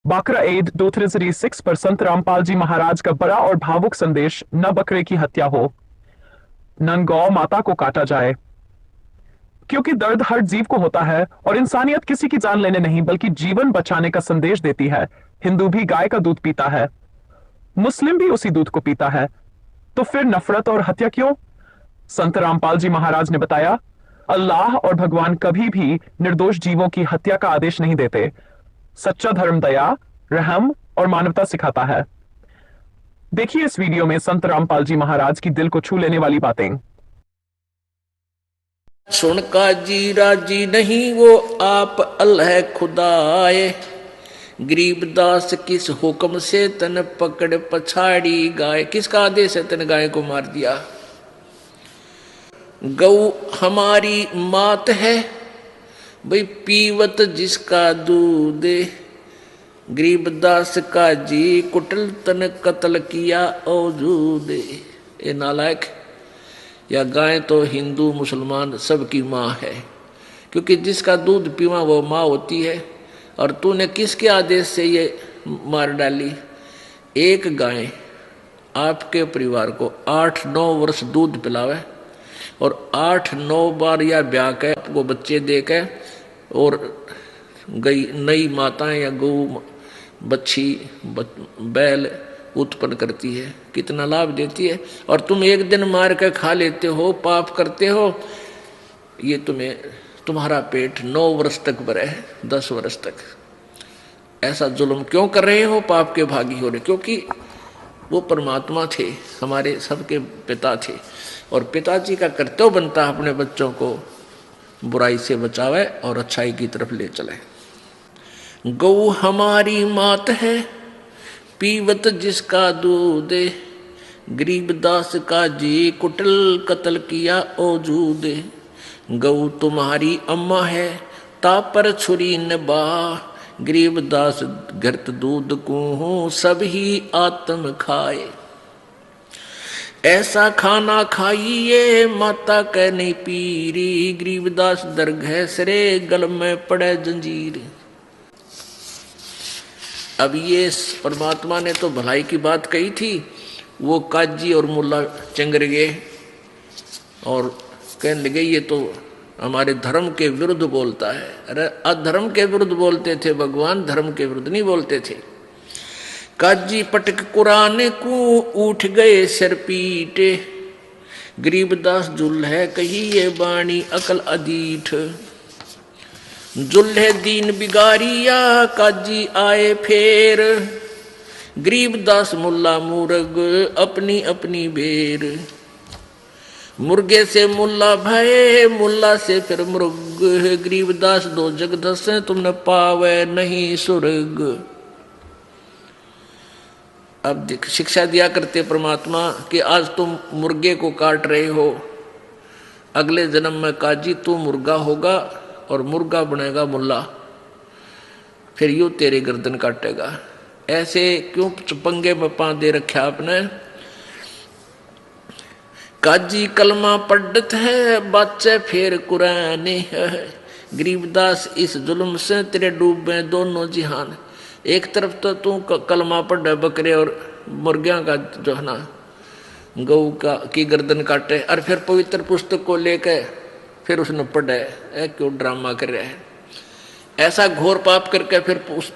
Baccarat Eid 2336 पर संत रामपाल जी महाराज का बड़ा और भावुक संदेश, न बकरे की हत्या हो, न गौ माता को काटा जाए, क्योंकि दर्द हर जीव को होता है और इंसानियत किसी की जान लेने नहीं बल्कि जीवन बचाने का संदेश देती है। हिंदू भी गाय का दूध पीता है, मुस्लिम भी उसी दूध को पीता है, तो फिर नफरत और हत्या क्यों? संत रामपाल जी महाराज ने बताया, अल्लाह और भगवान कभी भी निर्दोष जीवों की हत्या का आदेश नहीं देते। सच्चा धर्म दया, रहम और मानवता सिखाता है। देखिए इस वीडियो में संत रामपाल जी महाराज की दिल को छू लेने वाली बातें। सुन काजी राजी नहीं वो आप अल्लाह खुदाए, गरीबदास किस हुक्म से तन पकड़ पछाड़ी गाय। किसका आदेश है तन गाय को मार दिया? गौ हमारी मात है भाई पीवत जिसका दूध, गरीबदास का जी कुटल तन कत्ल किया औजूद। ये नालायक, या गाय तो हिंदू मुसलमान सबकी माँ है, क्योंकि जिसका दूध पीवा वो माँ होती है। और तूने किसके आदेश से ये मार डाली? एक गाय आपके परिवार को 8-9 वर्ष दूध पिलावे और 8-9 बार या ब्याह के आपको बच्चे दे के और गई नई माताएं या गौ बच्ची बैल उत्पन्न करती है, कितना लाभ देती है। और तुम एक दिन मार कर खा लेते हो, पाप करते हो। ये तुम्हारा पेट 9 वर्ष तक भरे है, 10 वर्ष तक। ऐसा जुल्म क्यों कर रहे हो? पाप के भागी हो रहे, क्योंकि वो परमात्मा थे, हमारे सबके पिता थे। और पिताजी का कर्तव्य बनता है अपने बच्चों को बुराई से बचावे और अच्छाई की तरफ ले चले। गौ हमारी मात है पीवत जिसका दूध, गरीबदास का जी कुटल कत्ल किया औजूद। गौ तुम्हारी अम्मा है तापर छुरी न बा, गरीबदास घृत दूध को सब ही आत्म खाए। ऐसा खाना खाइए माता कह नहीं पीरी, गरीबदास दरगह सरे गल में पड़े जंजीर। अब ये परमात्मा ने तो भलाई की बात कही थी, वो काजी और मुल्ला चंगर गए और कहने लगे ये तो हमारे धर्म के विरुद्ध बोलता है। अरे अधर्म के विरुद्ध बोलते थे भगवान, धर्म के विरुद्ध नहीं बोलते थे। काजी पटक कुरान को उठ गए सिर पीटे, गरीबदास जुल है कही ये बाणी अकल अदीठ। जुल्हे दीन बिगारिया काजी आए फेर, गरीबदास मुल्ला मुर्ग अपनी अपनी बेर। मुर्गे से मुल्ला भय, मुल्ला से फिर मुर्ग, गरीबदास दो जगदस तुमने पावे नहीं सुर्ग। अब देख शिक्षा दिया करते परमात्मा कि आज तुम मुर्गे को काट रहे हो, अगले जन्म में काजी तू मुर्गा होगा और मुर्गा बनेगा मुल्ला, फिर यूं तेरे गर्दन काटेगा। ऐसे क्यों पंगे में पा दे रखा आपने? काजी कलमा पढ़त है बच्चे फिर कुरानी है, गरीबदास इस जुल्म से तेरे डूबे दोनों जिहान। एक तरफ तो तू कलमा पढ़ बकरे और मुर्गिया का जो है ना गऊ का की गर्दन काटे, और फिर पवित्र पुस्तक को लेकर फिर उसने पढ़े। क्यों ड्रामा कर रहा है? ऐसा घोर पाप करके फिर उस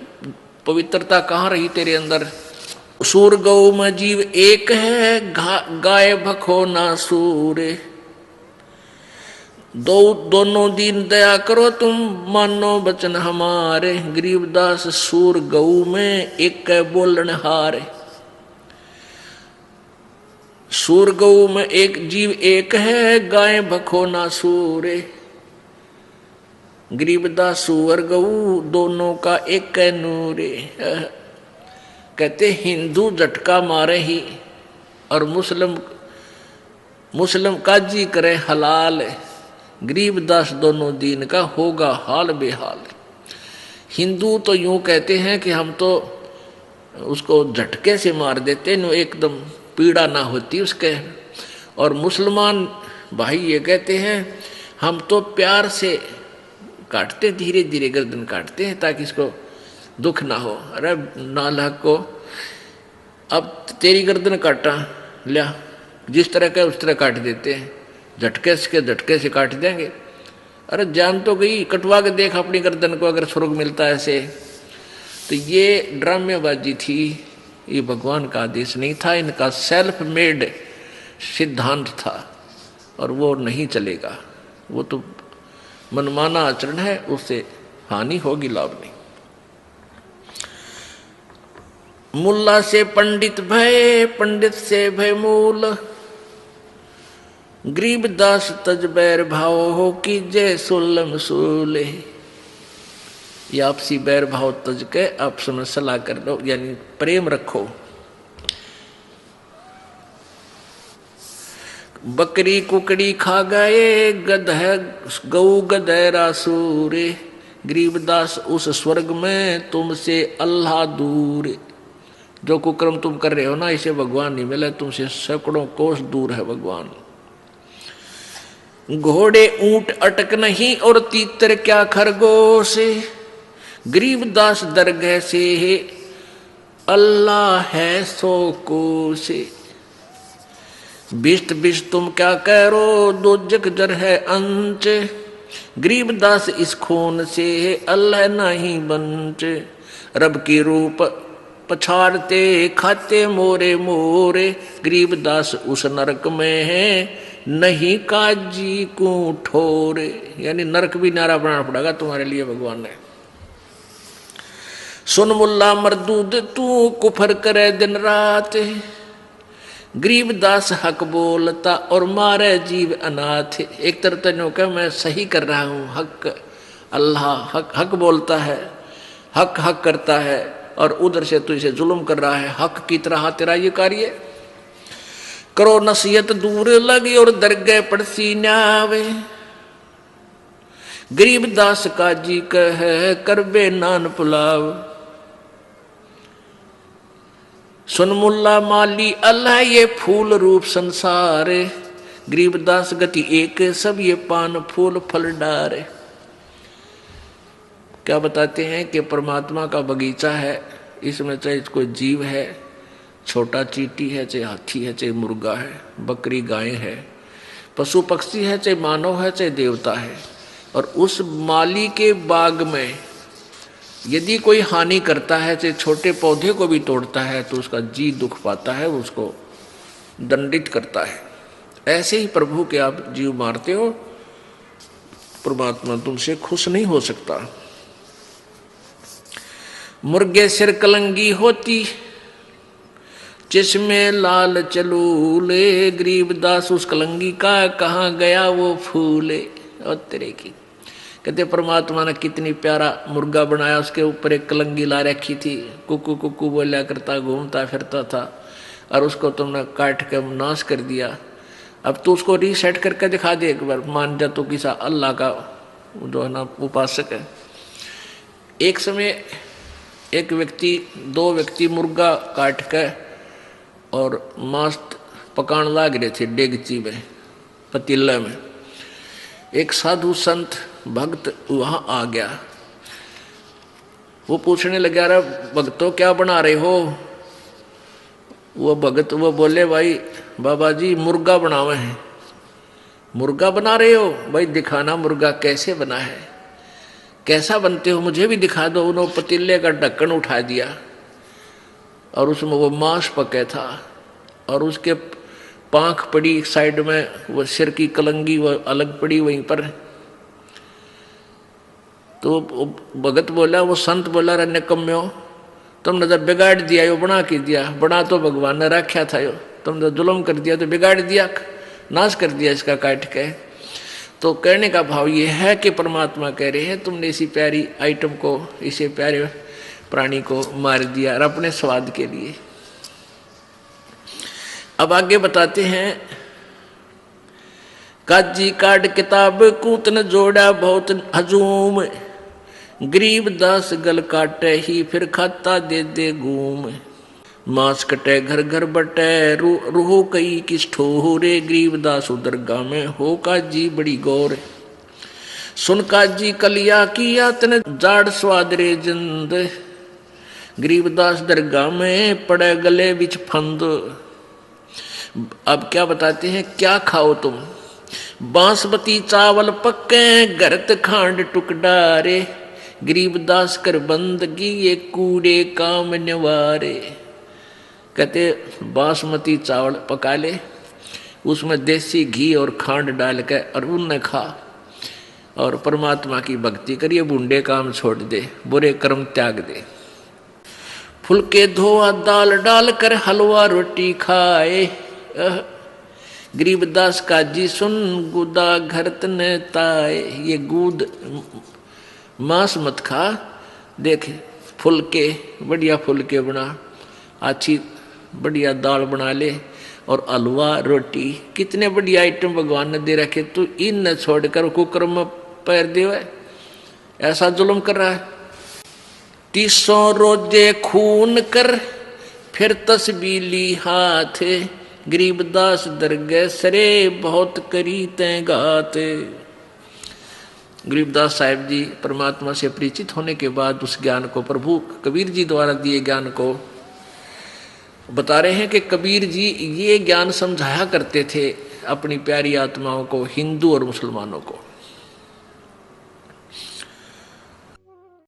पवित्रता कहाँ रही तेरे अंदर? सूर गौ में जीव एक है गाय भखो ना सूर, दोनों दीन दया करो तुम मानो बचन हमारे, गरीबदास सूर गऊ में एक बोलन हारे। सूर गऊ में एक जीव एक है गाय भखो ना सूरे, गरीबदास सुअर गऊ दोनों का एक नूरे। कहते हिंदू झटका मारे ही और मुस्लिम काजी करे हलाल, गरीबदास दोनों दीन का होगा हाल बेहाल। हिंदू तो यूं कहते हैं कि हम तो उसको झटके से मार देते न, एकदम पीड़ा ना होती उसके। और मुसलमान भाई ये कहते हैं हम तो प्यार से काटते, धीरे धीरे गर्दन काटते हैं ताकि इसको दुख ना हो। अरे नालायक को, अब तेरी गर्दन काटा लिया, जिस तरह का उस तरह काट देते हैं, झटके से काट देंगे। अरे जान तो गई, कटवा के देख अपनी गर्दन को, अगर स्वर्ग मिलता है ऐसे। तो ये ड्रामेबाजी थी, ये भगवान का आदेश नहीं था, इनका सेल्फ मेड सिद्धांत था, और वो नहीं चलेगा। वो तो मनमाना आचरण है, उससे हानि होगी, लाभ नहीं। मुल्ला से पंडित भय, पंडित से भय मूल, गरीबदास तज बैर भाव हो कि जय सुल्लम सूले। ये आपसी बैर भाव तज के आपस में सलाह कर लो, यानी प्रेम रखो। बकरी कुकड़ी खा गए, गधे गऊ गधेरा सूरे, गरीबदास उस स्वर्ग में तुमसे अल्लाह दूर। जो कुकर्म तुम कर रहे हो ना, इसे भगवान नहीं मिले, तुमसे सैकड़ों कोस दूर है भगवान। घोड़े ऊंट अटक नहीं और तीतर क्या खरगोश, गरीबदास दरगह से अल्लाह है सो कोश। बिष्ट बिष्ट तुम क्या करो, दोजक जर है अंच, गरीबदास इस खून से अल्लाह नहीं बंच। रब की रूप पछाड़ते खाते मोरे मोरे, गरीबदास उस नरक में है नहीं काजी को ठोरे। यानी नरक भी नारा बनाना पड़ेगा तुम्हारे लिए भगवान ने। सुन मुल्ला मरदूद तू कुफर करे दिन रात, गरीबदास हक बोलता और मारे जीव अनाथ। एक तरफ तेनों का मैं सही कर रहा हूँ, हक अल्लाह हक हक बोलता है, हक हक करता है, और उधर से तू इसे जुल्म कर रहा है। हक की तरह तेरा ये कार्य करो, नसीहत दूर लगी और दरगह पड़सी न्यावे, गरीबदास का जी कह करबे नान पुलाव। सुन मुल्ला माली अल्लाह ये फूल रूप संसार, गरीबदास गति एक सब ये पान फूल फल डारे। क्या बताते हैं कि परमात्मा का बगीचा है, इसमें चाहे कोई जीव है, छोटा चींटी है, चाहे हाथी है, चाहे मुर्गा है, बकरी गाय है, पशु पक्षी है, चाहे मानव है, चाहे देवता है, और उस माली के बाग में यदि कोई हानि करता है, चाहे छोटे पौधे को भी तोड़ता है, तो उसका जी दुख पाता है, उसको दंडित करता है। ऐसे ही प्रभु के आप जीव मारते हो, परमात्मा तुमसे खुश नहीं हो सकता। मुर्गे सिर कलंगी होती, जिसमें लाल चलूले, गरीबदास उस कलंगी का कहाँ गया वो फूले। और तेरे की कहते परमात्मा ने कितनी प्यारा मुर्गा बनाया, उसके ऊपर एक कलंगी ला रखी थी, कुकू कुकू बोला करता घूमता फिरता था, और उसको तुमने काट के नाश कर दिया। अब तू उसको रीसेट करके दिखा दे एक बार, मान जा तो किसा अल्लाह का जो है ना उपासक है। एक समय एक व्यक्ति, दो व्यक्ति मुर्गा काट के और मांस पकाने लग रहे थे डेगची में, पतीले में। एक साधु संत भक्त वहां आ गया, वो पूछने लगा, अरे भक्तों क्या बना रहे हो? वो भगत वो बोले, भाई बाबा जी मुर्गा बनावे हैं। मुर्गा बना रहे हो? भाई दिखाना मुर्गा कैसे बना है, कैसा बनते हो, मुझे भी दिखा दो। उन्होंने पतीले का ढक्कन उठा दिया और उसमें वो मांस पके था, और उसके पांख पड़ी एक साइड में, वो सिर की कलंगी वो अलग पड़ी वहीं पर। तो भगत बोला, वो संत बोला, रे निकम्यो तुमने जब बिगाड़ दिया, यो बना के दिया, बना तो भगवान ने रखा था, यो तुमने जुल्म कर दिया, तो बिगाड़ दिया, नाश कर दिया इसका काट के। तो कहने का भाव ये है कि परमात्मा कह रहे हैं तुमने इसी प्यारी आइटम को, इसे प्यारे प्राणी को मार दिया और अपने स्वाद के लिए। अब आगे बताते हैं, काजी काट किताब कूतन जोड़ा बहुत हजूम, गरीबदास गल काटे ही फिर खाता दे दे घूम। मांस कटे घर घर बटे रूहो कई किस ठोरे, गरीबदास दरगाह में हो काजी बड़ी गौर। सुन काजी कलिया किया तन जाड़ स्वाद रे जिंद, गरीबदास दरगाह में पड़े गले बिच फंद। अब क्या बताते हैं, क्या खाओ तुम, बांसमती चावल पक्के घरत खांड टुकडारे, गरीबदास कर बंदगी ये कूड़े काम निवारे। कहते बासमती चावल पका ले, उसमें देसी घी और खांड डाल के और उन्हें खा और परमात्मा की भक्ति करिए, बूढ़े काम छोड़ दे, बुरे कर्म त्याग दे। फुलके धोआ दाल डाल कर हलवा रोटी खाए, गरीबदास का जी सुन गुदा घर तने ताए। ये गुद मांस मत खा, देख फुलके बढ़िया फुलके बना, अच्छी बढ़िया दाल बना ले और हलवा रोटी, कितने बढ़िया आइटम भगवान ने दे रखे, तू इन न छोड़कर कुकर में पैर दे, ऐसा जुल्म कर रहा है। 300 रोजे खून कर फिर तस्बीह ली हाथ, गरीबदास दरगह सरे बहुत करी तै गात। गरीबदास साहिब जी परमात्मा से परिचित होने के बाद उस ज्ञान को, प्रभु कबीर जी द्वारा दिए ज्ञान को बता रहे हैं कि कबीर जी ये ज्ञान समझाया करते थे अपनी प्यारी आत्माओं को, हिंदू और मुसलमानों को।